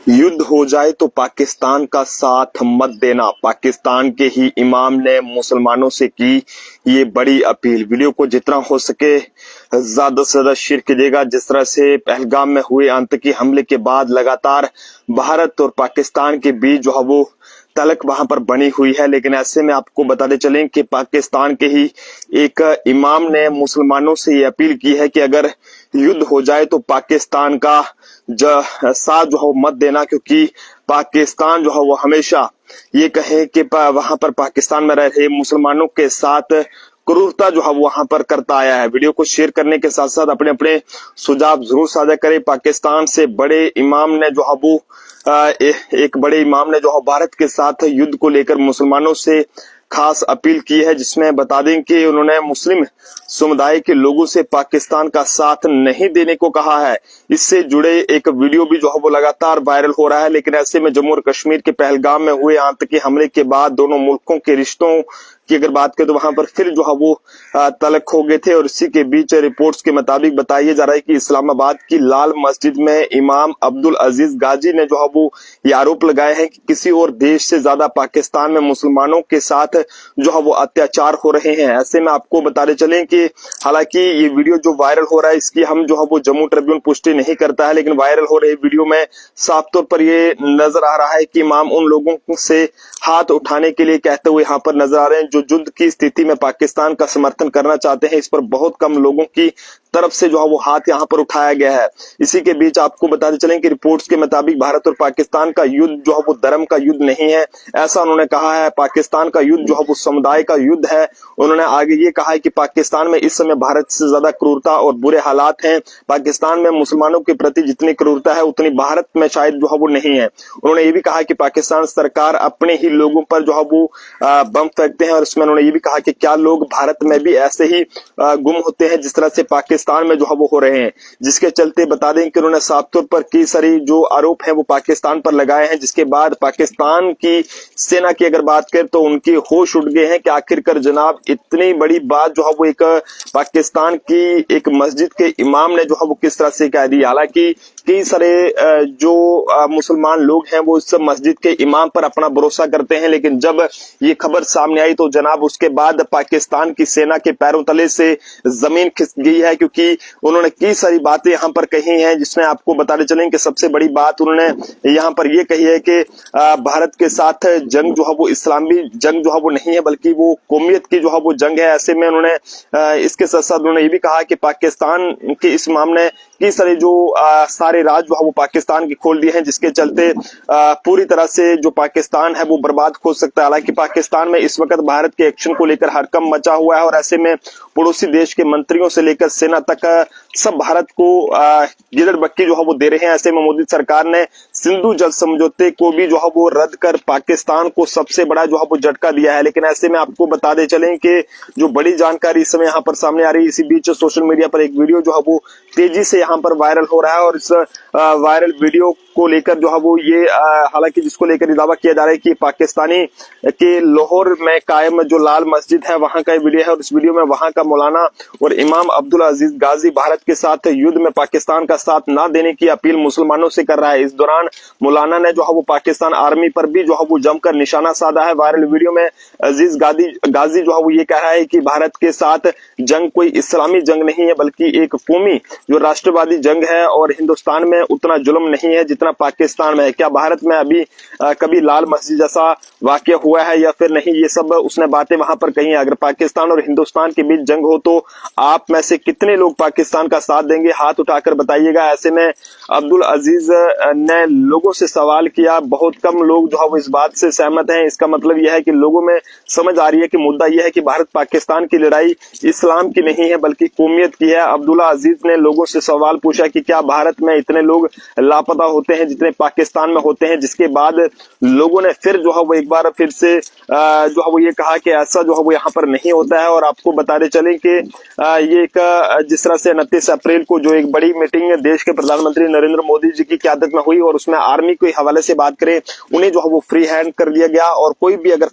युद्ध हो जाए तो पाकिस्तान का साथ मत देना। पाकिस्तान के ही इमाम ने मुसलमानों से की ये बड़ी अपील। वीडियो को जितना हो सके ज्यादा से ज्यादा शेयर कीजिएगा। जिस तरह से पहलगाम में हुए आतंकी हमले के बाद लगातार भारत और पाकिस्तान के बीच जो है वो तलक वहां पर बनी हुई है, लेकिन ऐसे में आपको बताते चलें कि पाकिस्तान के ही एक इमाम ने मुसलमानों से ये अपील की है कि अगर युद्ध हो जाए तो पाकिस्तान का साथ जो है मत देना, क्योंकि पाकिस्तान जो है वो हमेशा ये कहे कि वहां पर पाकिस्तान में रह रहे मुसलमानों के साथ क्रूरता जो है वहां पर करता आया है। वीडियो को शेयर करने के साथ साथ अपने अपने सुझाव जरूर साझा करें। पाकिस्तान से बड़े इमाम ने जो है वो एक बड़े इमाम ने जो है भारत के साथ युद्ध को लेकर मुसलमानों से खास अपील की है, जिसमें बता दें कि उन्होंने मुस्लिम समुदाय के लोगों से पाकिस्तान का साथ नहीं देने को कहा है। इससे जुड़े एक वीडियो भी जो है वो लगातार वायरल हो रहा है, लेकिन ऐसे में जम्मू और कश्मीर के पहलगाम में हुए आतंकी हमले के बाद दोनों मुल्कों के रिश्तों की अगर बात करें तो वहां पर फिर जो है वो तलक हो गए थे। और इसी के बीच रिपोर्ट्स के मुताबिक बताया जा रहा है कि इस्लामाबाद की लाल मस्जिद में इमाम अब्दुल अजीज गाजी ने जो है वो ये आरोप लगाए हैं कि किसी और देश से ज्यादा पाकिस्तान में मुसलमानों के साथ जो है वो अत्याचार हो रहे हैं। ऐसे में आपको बताते चलें कि हालांकि ये वीडियो जो वायरल हो रहा है इसकी हम जो है वो जम्मू ट्रिब्यून पुष्टि नहीं करता है, लेकिन वायरल हो रहे वीडियो में साफ तौर पर ये नजर आ रहा है कि इमाम उन लोगों से हाथ उठाने के लिए कहते हुए यहाँ पर नजर आ रहे हैं जो युद्ध की स्थिति में पाकिस्तान का समर्थन करना चाहते हैं। इस पर बहुत कम लोगों की तरफ से जो है वो हाथ यहाँ पर उठाया गया है। इसी के बीच आपको बताते चलें कि रिपोर्ट्स के मुताबिक भारत और पाकिस्तान का युद्ध जो है वो धर्म का युद्ध नहीं है, ऐसा उन्होंने कहा है। पाकिस्तान का युद्ध जो है वो समुदाय का युद्ध है। उन्होंने आगे ये कहा है कि पाकिस्तान में इस समय भारत से ज्यादा क्रूरता और बुरे हालात हैं। पाकिस्तान में मुसलमानों के प्रति जितनी क्रूरता है उतनी भारत में शायद जो है वो नहीं है। उन्होंने ये भी कहा कि पाकिस्तान सरकार अपने ही लोगों पर जो है वो बम फेंकते हैं, और इसमें उन्होंने ये भी कहा कि क्या लोग भारत में भी ऐसे ही गुम होते हैं जिस तरह से पाकिस्तान में जो है वो हो रहे हैं। जिसके चलते बता दें कि उन्होंने साफ तौर पर कई सारी जो आरोप हैं वो पाकिस्तान पर लगाए हैं, जिसके बाद पाकिस्तान की सेना की अगर बात करें तो उनके होश उड़ गए हैं कि आखिरकार जनाब इतनी बड़ी बात जो है वो एक पाकिस्तान की एक मस्जिद के इमाम ने जो है वो किस तरह से कह दी। हालांकि कई सारे जो मुसलमान लोग हैं वो इस मस्जिद के इमाम पर अपना भरोसा करते हैं, लेकिन जब ये खबर सामने आई तो जनाब उसके बाद पाकिस्तान की सेना के पैरों तले से जमीन खिसक गई है, क्योंकि उन्होंने कई सारी बातें यहाँ पर कही हैं। जिसमें आपको बताते चलें कि सबसे बड़ी बात उन्होंने यहाँ पर ये कही है कि भारत के साथ जंग जो है वो इस्लामी जंग जो है वो नहीं है, बल्कि वो कौमियत की जो है वो जंग है। ऐसे में उन्होंने इसके साथ साथ उन्होंने ये भी कहा कि पाकिस्तान के इस इमाम ने कई सारे जो सारे राज जो है वो पाकिस्तान के खोल दिए हैं, जिसके चलते पूरी तरह से जो पाकिस्तान है वो बर्बाद हो सकता है। हालांकि पाकिस्तान में इस वक्त भारत के एक्शन को लेकर हड़कंप मचा हुआ है, और ऐसे में पड़ोसी देश के मंत्रियों से लेकर सेना तक सब भारत को गिरद बक्की जो है वो दे रहे हैं। ऐसे में मोदी सरकार ने सिंधु जल समझौते को भी जो है वो रद्द कर पाकिस्तान को सबसे बड़ा जो है वो झटका दिया है। लेकिन ऐसे में आपको बता दे चलें कि जो बड़ी जानकारी इस समय यहाँ पर सामने आ रही है, इसी बीच सोशल मीडिया पर एक वीडियो जो है वो तेजी से यहाँ पर वायरल हो रहा है, और इस वायरल वीडियो को लेकर जो है वो ये हालांकि जिसको लेकर दावा किया जा रहा है कि पाकिस्तानी के लाहौर में कायम जो लाल मस्जिद है वहां का वीडियो है, और इस वीडियो में वहां का मौलाना और इमाम अब्दुल अजीज गाजी भारत के साथ युद्ध में पाकिस्तान का साथ ना देने की अपील मुसलमानों से कर रहा है। इस दौरान मौलाना ने जो है वो पाकिस्तान आर्मी पर भी जो है वो जमकर निशाना साधा है। वायरल वीडियो में अजीज गाजी जो है वो ये कह रहा है कि भारत के साथ जंग कोई इस्लामी जंग नहीं है, बल्कि एक कौमी जो राष्ट्रवादी जंग है, और हिंदुस्तान में उतना जुल्म नहीं है जितना पाकिस्तान में है। क्या भारत में अभी कभी लाल मस्जिद जैसा वाकया हुआ है या फिर नहीं, ये सब उसने बातें वहां पर कही है। अगर पाकिस्तान और हिंदुस्तान के बीच जंग हो तो आप में से कितने लोग पाकिस्तान का साथ देंगे, हाथ उठाकर बताइएगा। ऐसे में अब्दुल अजीज ने लोगों से सवाल किया, बहुत कम लोग जो है वो इस बात से सहमत हैं। इसका मतलब यह है कि लोगों में समझ आ रही है कि मुद्दा यह है कि भारत पाकिस्तान की लड़ाई इस्लाम की नहीं है बल्कि कौमियत की है। अब्दुल्ला अजीज ने लोगों से सवाल पूछा कि क्या भारत में इतने लोग लापता होते हैं जितने पाकिस्तान में होते हैं, जिसके बाद लोगों ने फिर जो है वो एक बार फिर से जो है वो ये कहा कि ऐसा जो है वो यहाँ पर नहीं होता है। और आपको बताते चले कि ये एक जिस तरह से 29 अप्रैल को जो एक बड़ी मीटिंग देश के प्रधानमंत्री नरेंद्र मोदी जी की क़यादत में हुई, और उसमें आर्मी के हवाले से बात करें उन्हें जो है वो फ्री हैंड कर दिया गया, और कोई भी अगर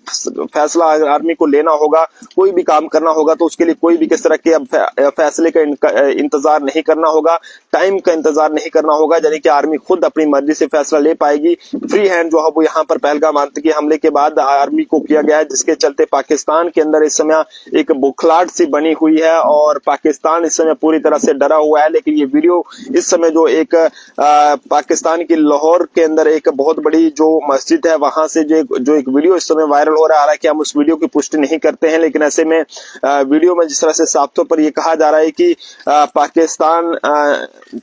फैसला अगर आर्मी को लेना होगा, कोई भी काम करना होगा तो उसके लिए कोई भी किस तरह के अब फैसले का इंतजार नहीं करना होगा, टाइम का इंतजार नहीं करना होगा, यानी कि आर्मी खुद अपनी मर्जी से फैसला ले पाएगी। फ्री हैंड जो है वो यहाँ पर पहलगाम आतंकी हमले के बाद आर्मी को किया गया है, जिसके चलते पाकिस्तान के अंदर इस समय एक बुखलाहट सी बनी हुई है और पाकिस्तान इस समय पूरी तरह से डरा हुआ है। लेकिन ये वीडियो इस समय जो एक पाकिस्तान की लाहौर के अंदर एक बहुत बड़ी जो मस्जिद है वहां से जो एक वीडियो इस समय वायरल हो रहा है, हालांकि हम उस वीडियो की पुष्टि नहीं करते हैं, लेकिन ऐसे में वीडियो में जिस तरह से साफ तौर पर यह कहा जा रहा है कि पाकिस्तान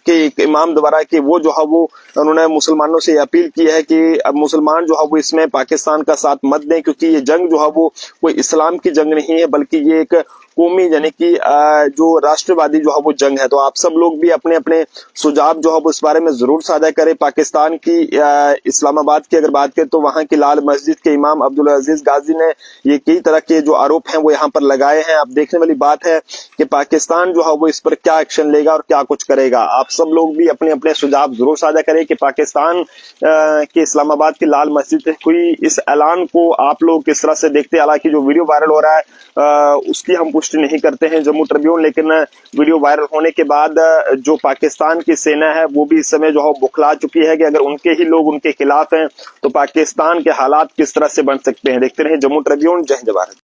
के एक इमाम द्वारा कि वो जो है वो उन्होंने मुसलमानों से अपील की है कि अब मुसलमान जो है वो इसमें पाकिस्तान का साथ मत दें, क्योंकि ये जंग जो है वो कोई इस्लाम की जंग नहीं है, बल्कि ये एक कौमी यानी कि जो राष्ट्रवादी जो है वो जंग है। तो आप सब लोग भी अपने अपने सुझाव जो है वो इस बारे में जरूर साझा करें। पाकिस्तान की इस्लामाबाद की अगर बात करें तो वहां की लाल मस्जिद के इमाम अब्दुल अजीज गाजी ने ये कई तरह के जो आरोप हैं वो यहाँ पर लगाए हैं। अब देखने वाली बात है कि पाकिस्तान जो है वो इस पर क्या एक्शन लेगा और क्या कुछ करेगा। आप सब लोग भी अपने अपने सुझाव जरूर साझा करें कि पाकिस्तान के इस्लामाबाद की लाल मस्जिद हुई इस ऐलान को आप लोग किस तरह से देखते हैं। हालांकि जो वीडियो वायरल हो रहा है उसकी हम पुष्टि नहीं करते हैं जम्मू ट्रिब्यून, लेकिन वीडियो वायरल होने के बाद जो पाकिस्तान की सेना है वो भी इस समय जो है बुखला चुकी है कि अगर उनके ही लोग उनके खिलाफ हैं तो पाकिस्तान के हालात किस तरह से बन सकते हैं। देखते रहे जम्मू ट्रिब्यून। जय हिंद भारत।